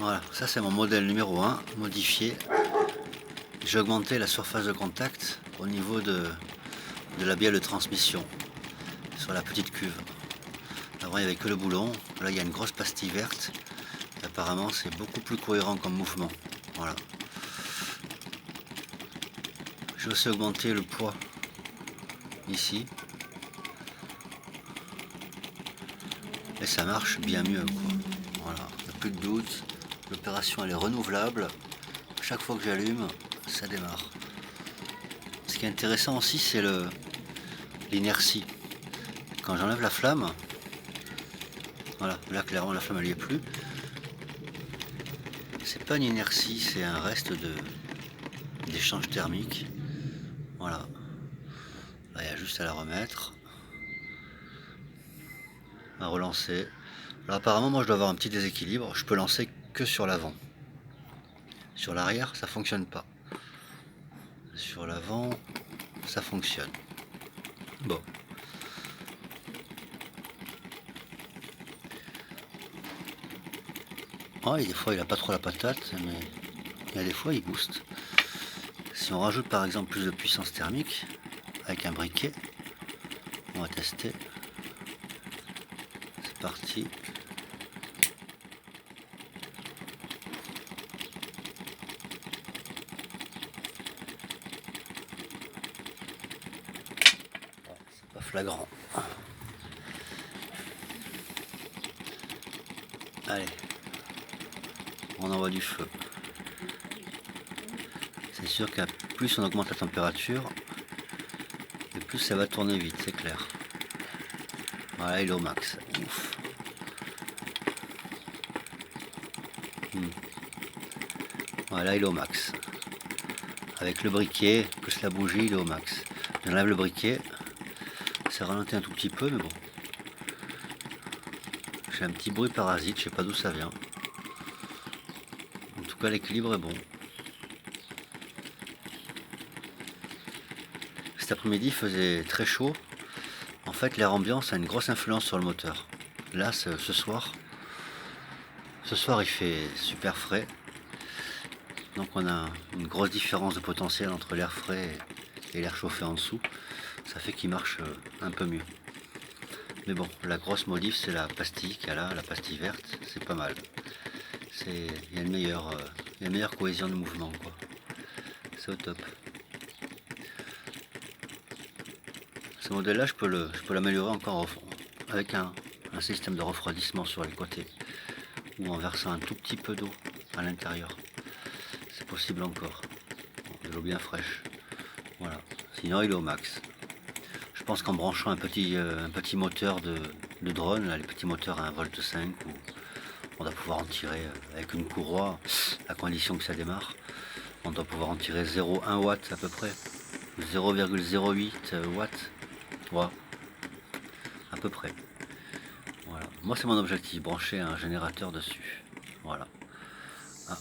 Voilà, ça c'est mon modèle numéro 1, modifié. J'ai augmenté la surface de contact au niveau de la bielle de transmission, sur la petite cuve. Avant il n'y avait que le boulon, là il y a une grosse pastille verte. Et apparemment c'est beaucoup plus cohérent comme mouvement. Voilà. J'ai aussi augmenté le poids ici. Et ça marche bien mieux, quoi. Voilà, il n'y a plus de doute. L'opération elle est renouvelable. Chaque fois que j'allume, ça démarre. Ce qui est intéressant aussi, c'est l'inertie. Quand j'enlève la flamme, voilà, là clairement la flamme elle n'y est plus. C'est pas une inertie, c'est un reste d'échange thermique. Voilà. Là il y a juste à la remettre. À relancer. Alors apparemment moi je dois avoir un petit déséquilibre, je peux lancer que sur l'avant. Sur l'arrière ça fonctionne pas. Sur l'avant ça fonctionne. Bon. Ouais, des fois il a pas trop la patate, mais il y a des fois il booste. Si on rajoute par exemple plus de puissance thermique avec un briquet, on va tester. C'est parti. C'est pas flagrant. Allez, on envoie du feu. C'est sûr qu'à plus on augmente la température, et plus ça va tourner vite, c'est clair. Voilà, il est au max. Ouf. Voilà, il est au max. Avec le briquet, plus la bougie, il est au max. J'enlève le briquet. Ça ralentit un tout petit peu, mais bon. J'ai un petit bruit parasite, je sais pas d'où ça vient. En tout cas, l'équilibre est bon. Cet après-midi, il faisait très chaud. En fait, l'air ambiant, ça a une grosse influence sur le moteur. Là, ce soir, il fait super frais. Donc on a une grosse différence de potentiel entre l'air frais et l'air chauffé en dessous. Ça fait qu'il marche un peu mieux. Mais bon, la grosse modif, c'est la pastille qu'il y a là, la pastille verte. C'est pas mal. Il y a une meilleure cohésion de mouvement, quoi. C'est au top. Ce modèle-là, je peux l'améliorer encore avec un système de refroidissement sur les côtés ou en versant un tout petit peu d'eau à l'intérieur. C'est possible encore. De l'eau bien fraîche. Voilà. Sinon, il est au max. Je pense qu'en branchant un petit moteur de drone, là, les petits moteurs à 1,5 V, où on doit pouvoir en tirer avec une courroie, à condition que ça démarre. On doit pouvoir en tirer 0,1 watt à peu près. 0,08 watts. Ouais, à peu près. Voilà. Moi c'est mon objectif, brancher un générateur dessus. Voilà. Ah.